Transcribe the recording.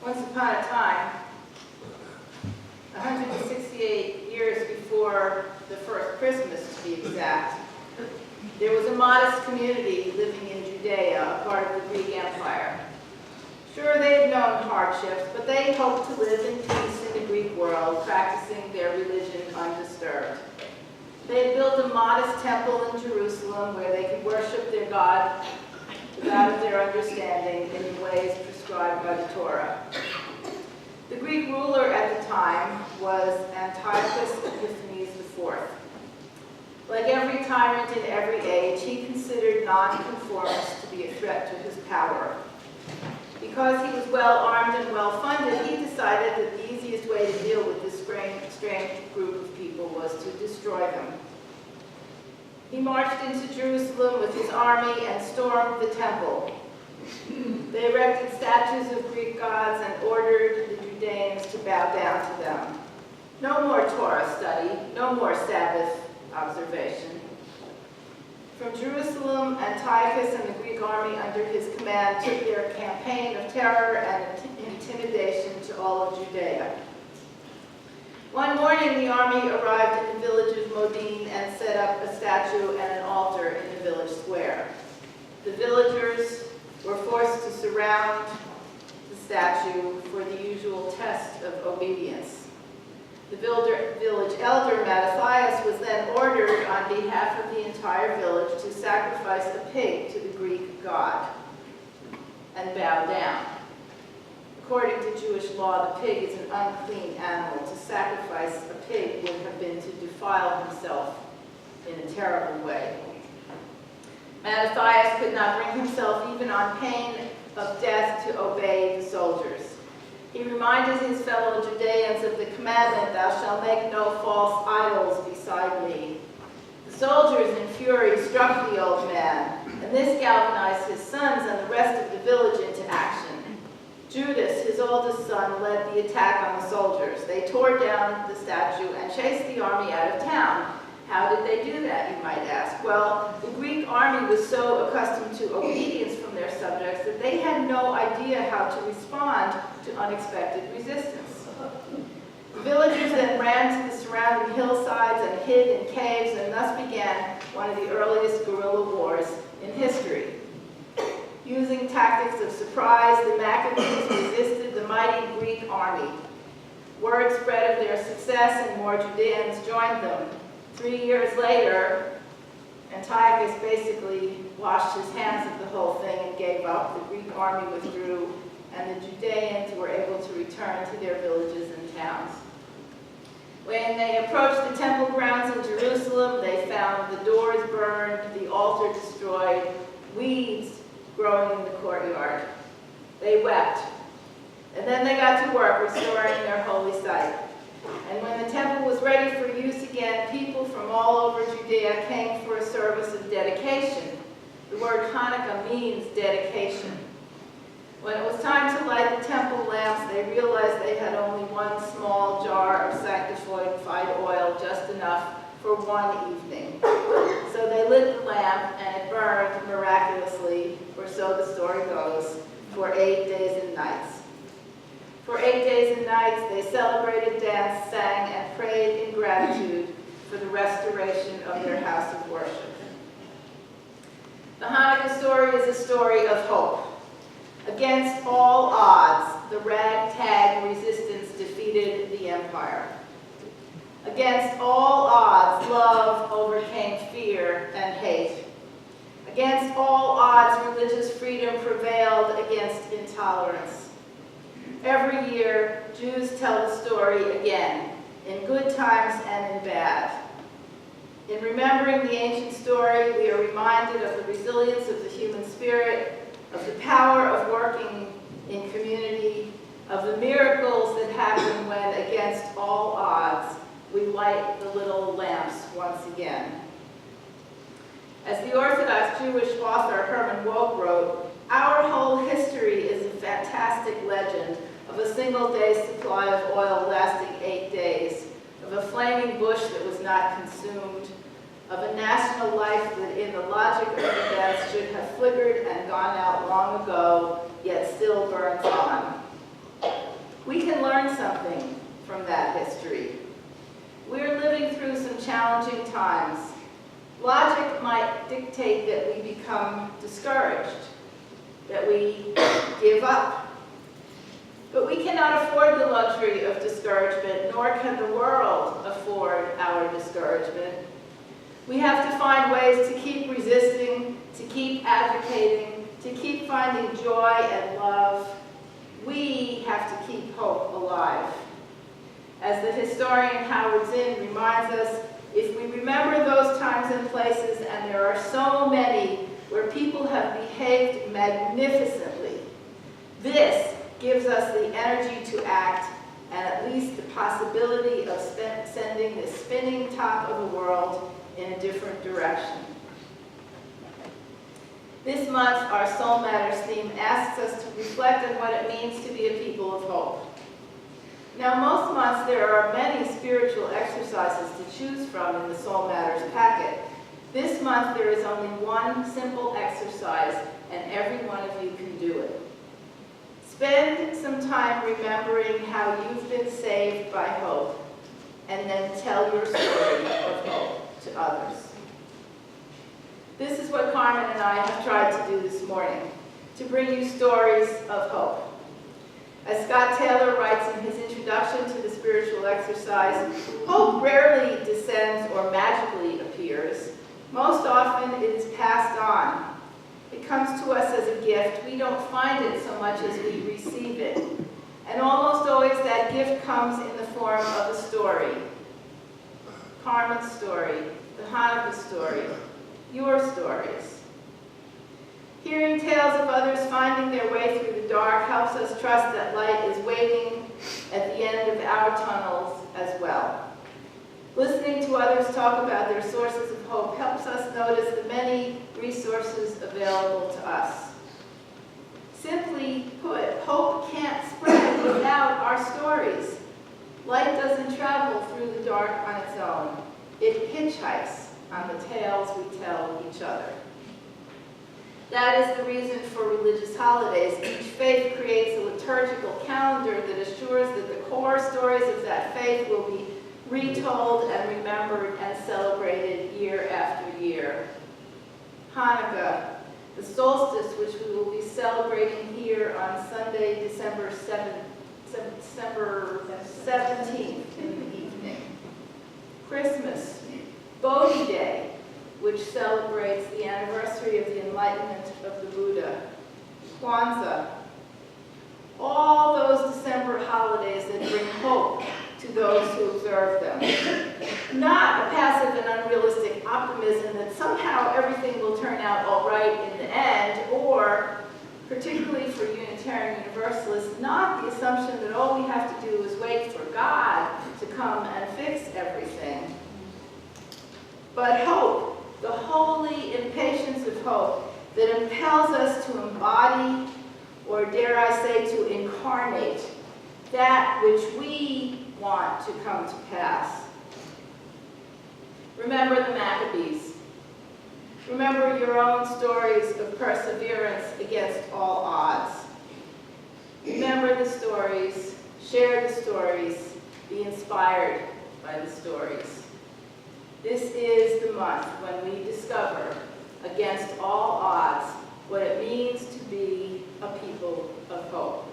Once upon a time, 168 years before the first Christmas, to be exact, there was a modest community living in Judea, a part of the Greek Empire. Sure, they had known hardships, but they hoped to live in peace in the Greek world, practicing their religion undisturbed. They had built a modest temple in Jerusalem where they could worship their God, the God of their understanding, in ways prescribed by the Torah. The Greek ruler at the time was Antiochus Epiphanes IV. Like every tyrant in every age, he considered nonconformists to be a threat to his power. Because he was well-armed and well-funded, he decided that the easiest way to deal with this strange group of people was to destroy them. He marched into Jerusalem with his army and stormed the temple. They erected statues of Greek gods and ordered the Judeans to bow down to them. No more Torah study, no more Sabbath observation. From Jerusalem, Antiochus and the Greek army under his command took their campaign of terror and intimidation to all of Judea. One morning, the army arrived in the village of Modin and set up a statue and an altar in the village square. The villagers were forced to surround the statue for the usual test of obedience. The village elder, Mattathias, was then ordered on behalf of the entire village to sacrifice a pig to the Greek god and bow down. According to Jewish law, the pig is an unclean animal. To sacrifice a pig would have been to defile himself in a terrible way. Mattathias could not bring himself, even on pain of death, to obey the soldiers. He reminded his fellow Judeans of the commandment, "Thou shalt make no false idols beside me." The soldiers, in fury, struck the old man, and this galvanized his sons and the rest of the village into action. Judas, his oldest son, led the attack on the soldiers. They tore down the statue and chased the army out of town. How did they do that, you might ask? Well, the Greek army was so accustomed to obedience from their subjects that they had no idea how to respond to unexpected resistance. The villagers then ran to the surrounding hillsides and hid in caves, and thus began one of the earliest guerrilla wars in history. Using tactics of surprise, the Maccabees resisted the mighty Greek army. Word spread of their success, and more Judeans joined them. 3 years later, Antiochus basically washed his hands of the whole thing and gave up. The Greek army withdrew, and the Judeans were able to return to their villages and towns. When they approached the temple grounds in Jerusalem, they found the doors burned, the altar destroyed, weeds growing in the courtyard. They wept. And then they got to work restoring their holy site. And when the temple was ready for use again, people from all over Judea came for a service of dedication. The word Hanukkah means dedication. When it was time to light the temple lamps, they realized they had only one small jar of sanctified oil, just enough for one evening. So they lit the lamp, and it burned miraculously, or so the story goes, for 8 days and nights. For 8 days and nights, they celebrated, danced, sang, and prayed in gratitude for the restoration of their house of worship. The Hanukkah story is a story of hope. Against all odds, the ragtag resistance defeated the empire. Against all odds, love overcame fear and hate. Against all odds, religious freedom prevailed against intolerance. Every year, Jews tell the story again, in good times and in bad. In remembering the ancient story, we are reminded of the resilience of the human spirit, of the power of working in community, of the miracles that happen when, against all odds, we light the little lamps once again. As the Orthodox Jewish author Herman Wouk wrote, "Our whole history is a fantastic legend of a single-day supply of oil lasting 8 days, of a flaming bush that was not consumed, of a national life that in the logic of events should have flickered and gone out long ago, yet still burns on. We can learn something from that history. We're living through some challenging times. Logic might dictate that we become discouraged, that we give up. But we cannot afford the luxury of discouragement, nor can the world afford our discouragement. We have to find ways to keep resisting, to keep advocating, to keep finding joy and love. We have to keep hope alive. As the historian Howard Zinn reminds us, if we remember those times and places, and there are so many where people have behaved magnificently, this gives us the energy to act and at least the possibility of sending the spinning top of the world in a different direction. This month, our Soul Matters theme asks us to reflect on what it means to be a people of hope. Now, most months there are many spiritual exercises to choose from in the Soul Matters packet. This month there is only one simple exercise, and every one of you can do it. Spend some time remembering how you've been saved by hope, and then tell your story of hope to others. This is what Carmen and I have tried to do this morning, to bring you stories of hope. As Scott Taylor writes in his introduction to the spiritual exercise, hope rarely descends or magically appears. Most often it is passed on. It comes to us as a gift. We don't find it so much as we receive it. And almost always that gift comes in the form of a story. Carmen's story, the Hanukkah story, your stories. Hearing tales of others finding their way through the dark helps us trust that light is waiting at the end of our tunnels as well. Listening to others talk about their sources of hope helps us notice the many resources available to us. Simply put, hope can't spread without our stories. Light doesn't travel through the dark on its own. It hitchhikes on the tales we tell each other. That is the reason for religious holidays. Each faith creates a liturgical calendar that assures that the core stories of that faith will be retold and remembered and celebrated year after year. Hanukkah, the solstice, which we will be celebrating here on Sunday, December 17th in the evening. Christmas, Bodhi Day, which celebrates the anniversary of the enlightenment of the Buddha. Kwanzaa, all those December holidays that bring hope to those who observe them. Not a passive and unrealistic optimism that somehow everything will turn out all right in the end, or, particularly for Unitarian Universalists, not the assumption that all we have to do is wait for God to come and fix everything. But hope, the holy impatience of hope that impels us to embody, or dare I say, to incarnate, that which we want to come to pass. Remember the Maccabees. Remember your own stories of perseverance against all odds. Remember the stories, share the stories, be inspired by the stories. This is the month when we discover, against all odds, what it means to be a people of hope.